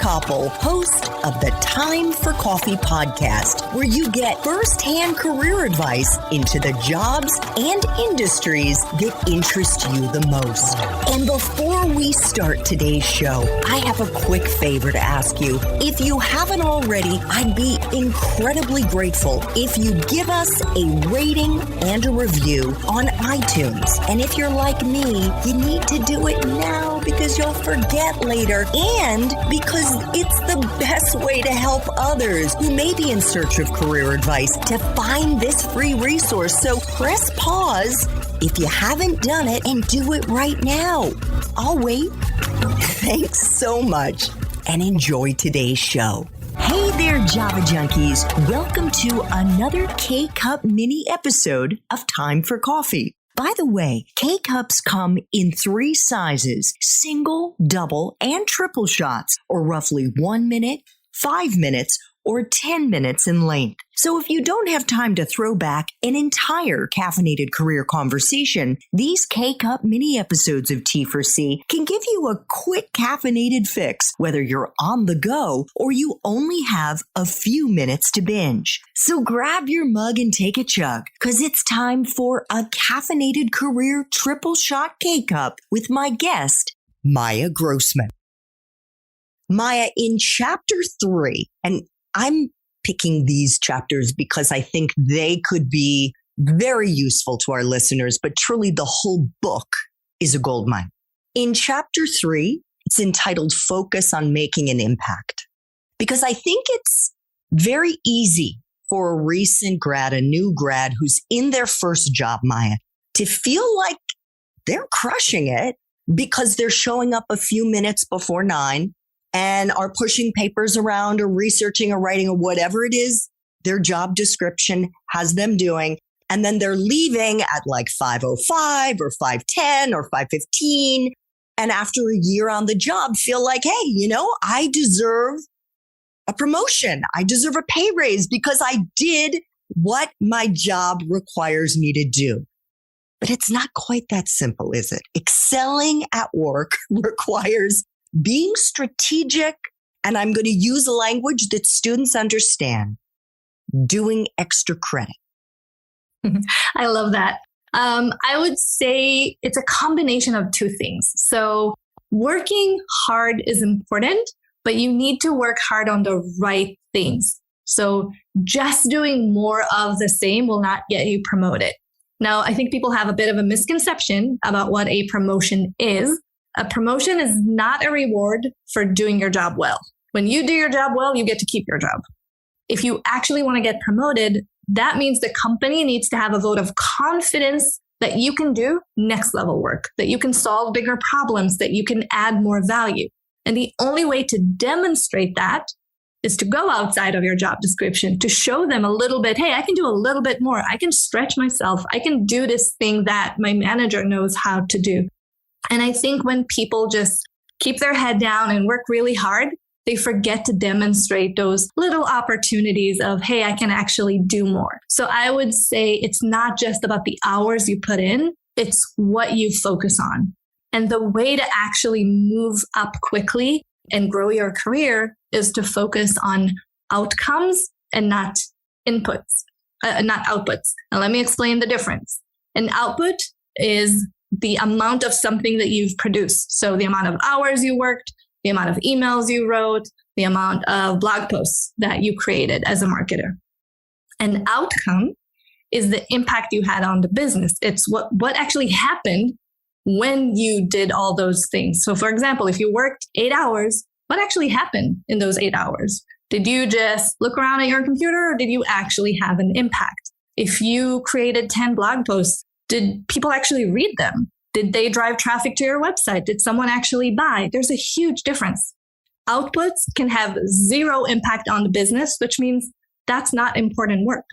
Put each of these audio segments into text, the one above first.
Koppel, host of the Time for Coffee podcast, where you get first-hand career advice into the jobs and industries that interest you the most. And before we start today's show, I have a quick favor to ask you. If you haven't already, I'd be incredibly grateful if you give us a rating and a review on iTunes. And if you're like me, you need to do it now because you'll forget later and because it's the best way to help others who may be in search of career advice to find this free resource. So press pause if you haven't done it and do it right now. I'll wait. Thanks so much and enjoy today's show. Hey there, Java Junkies. Welcome to another K-Cup mini episode of Time for Coffee. By the way, K-Cups come in 3 sizes, single, double, and triple shots, or roughly 1 minute, 5 minutes, or 10 minutes in length. So if you don't have time to throw back an entire caffeinated career conversation, these K-Cup mini episodes of T4C can give you a quick caffeinated fix, whether you're on the go or you only have a few minutes to binge. So grab your mug and take a chug, because it's time for a caffeinated career triple shot K-Cup with my guest, Maya Grossman. Maya, in chapter 3, and I'm picking these chapters because I think they could be very useful to our listeners, but truly the whole book is a goldmine. In chapter 3, it's entitled Focus on Making an Impact, because I think it's very easy for a recent grad, a new grad who's in their first job, Maya, to feel like they're crushing it because they're showing up a few minutes before 9 and are pushing papers around or researching or writing or whatever it is their job description has them doing. And then they're leaving at like 5:05 or 5:10 or 5:15. And after a year on the job, feel like, hey, I deserve a promotion. I deserve a pay raise because I did what my job requires me to do. But it's not quite that simple, is it? Excelling at work requires being strategic, and I'm going to use a language that students understand, doing extra credit. I love that. I would say it's a combination of 2 things. So working hard is important, but you need to work hard on the right things. So just doing more of the same will not get you promoted. Now, I think people have a bit of a misconception about what a promotion is. A promotion is not a reward for doing your job well. When you do your job well, you get to keep your job. If you actually want to get promoted, that means the company needs to have a vote of confidence that you can do next level work, that you can solve bigger problems, that you can add more value. And the only way to demonstrate that is to go outside of your job description, to show them a little bit, hey, I can do a little bit more. I can stretch myself. I can do this thing that my manager knows how to do. And I think when people just keep their head down and work really hard, they forget to demonstrate those little opportunities of, hey, I can actually do more. So I would say it's not just about the hours you put in, it's what you focus on. And the way to actually move up quickly and grow your career is to focus on outcomes and not outputs. Now, let me explain the difference. An output is the amount of something that you've produced. So the amount of hours you worked, the amount of emails you wrote, the amount of blog posts that you created as a marketer. An outcome is the impact you had on the business. It's what actually happened when you did all those things. So for example, if you worked 8 hours, what actually happened in those 8 hours? Did you just look around at your computer or did you actually have an impact? If you created 10 blog posts, did people actually read them? Did they drive traffic to your website? Did someone actually buy? There's a huge difference. Outputs can have 0 impact on the business, which means that's not important work.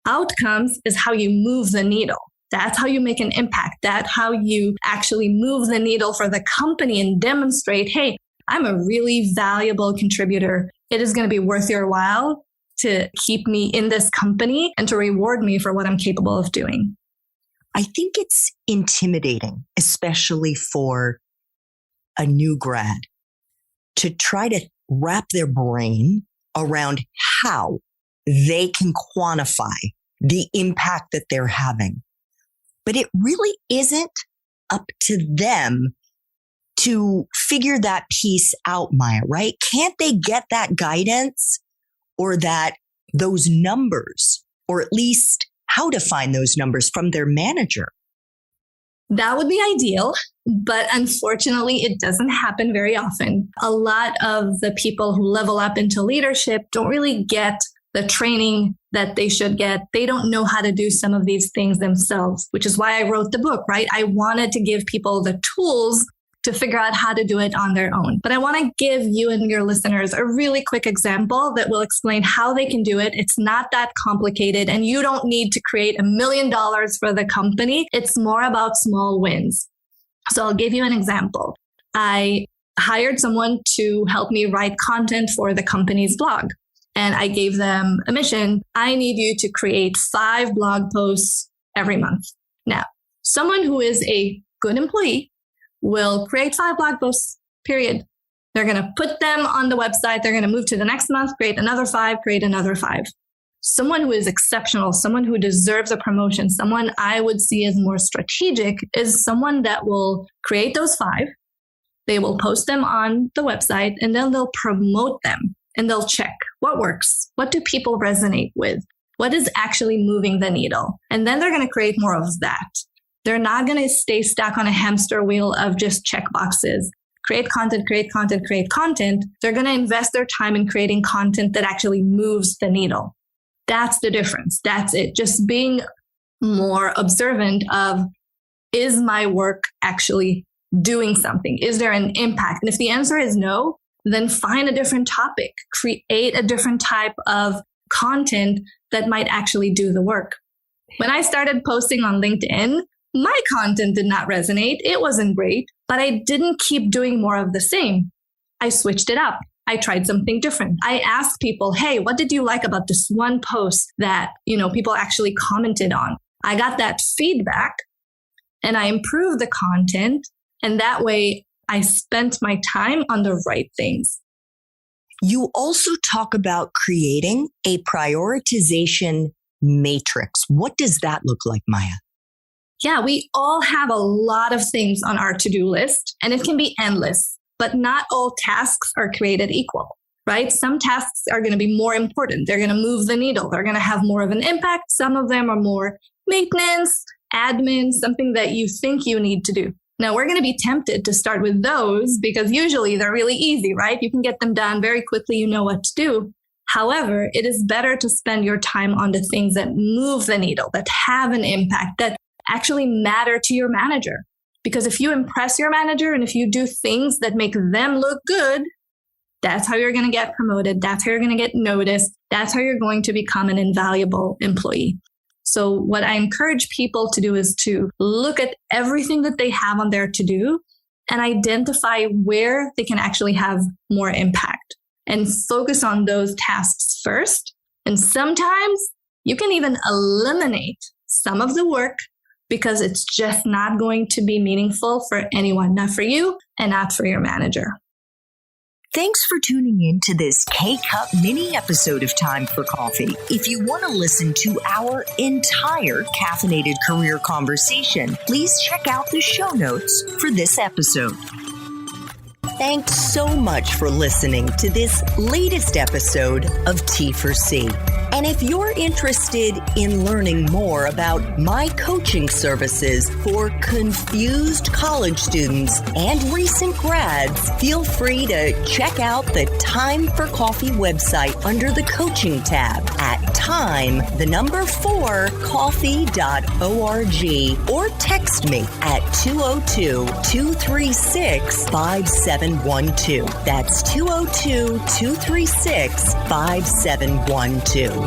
Outcomes is how you move the needle. That's how you make an impact. That's how you actually move the needle for the company and demonstrate, hey, I'm a really valuable contributor. It is going to be worth your while to keep me in this company and to reward me for what I'm capable of doing. I think it's intimidating, especially for a new grad, to try to wrap their brain around how they can quantify the impact that they're having. But it really isn't up to them to figure that piece out, Maya, right? Can't they get that guidance or those numbers, or at least how to find those numbers from their manager? That would be ideal, but unfortunately, it doesn't happen very often. A lot of the people who level up into leadership don't really get the training that they should get. They don't know how to do some of these things themselves, which is why I wrote the book, right? I wanted to give people the tools to figure out how to do it on their own. But I want to give you and your listeners a really quick example that will explain how they can do it. It's not that complicated, and you don't need to create $1 million for the company. It's more about small wins. So I'll give you an example. I hired someone to help me write content for the company's blog. And I gave them a mission. I need you to create 5 blog posts every month. Now, someone who is a good employee will create 5 blog posts, period. They're going to put them on the website. They're going to move to the next month, create another 5, create another 5. Someone who is exceptional, someone who deserves a promotion, someone I would see as more strategic is someone that will create those 5. They will post them on the website, and then they'll promote them and they'll check what works. What do people resonate with? What is actually moving the needle? And then they're going to create more of that. They're not going to stay stuck on a hamster wheel of just check boxes. Create content, create content, create content. They're going to invest their time in creating content that actually moves the needle. That's the difference. That's it. Just being more observant of, is my work actually doing something? Is there an impact? And if the answer is no, then find a different topic. Create a different type of content that might actually do the work. When I started posting on LinkedIn, my content did not resonate. It wasn't great, but I didn't keep doing more of the same. I switched it up. I tried something different. I asked people, hey, what did you like about this one post that, people actually commented on? I got that feedback and I improved the content. And that way I spent my time on the right things. You also talk about creating a prioritization matrix. What does that look like, Maya? Yeah, we all have a lot of things on our to-do list, and it can be endless, but not all tasks are created equal, right? Some tasks are going to be more important. They're going to move the needle. They're going to have more of an impact. Some of them are more maintenance, admin, something that you think you need to do. Now, we're going to be tempted to start with those because usually they're really easy, right? You can get them done very quickly. You know what to do. However, it is better to spend your time on the things that move the needle, that have an impact, that actually matter to your manager. Because if you impress your manager and if you do things that make them look good, that's how you're going to get promoted. That's how you're going to get noticed. That's how you're going to become an invaluable employee. So what I encourage people to do is to look at everything that they have on their to-do and identify where they can actually have more impact and focus on those tasks first. And sometimes you can even eliminate some of the work because it's just not going to be meaningful for anyone, not for you and not for your manager. Thanks for tuning in to this K-Cup mini episode of Time for Coffee. If you want to listen to our entire caffeinated career conversation, please check out the show notes for this episode. Thanks so much for listening to this latest episode of T4C. And if you're interested in learning more about my coaching services for confused college students and recent grads, feel free to check out the Time for Coffee website under the coaching tab at time4coffee.org or text me at 202-236-5712. That's 202-236-5712.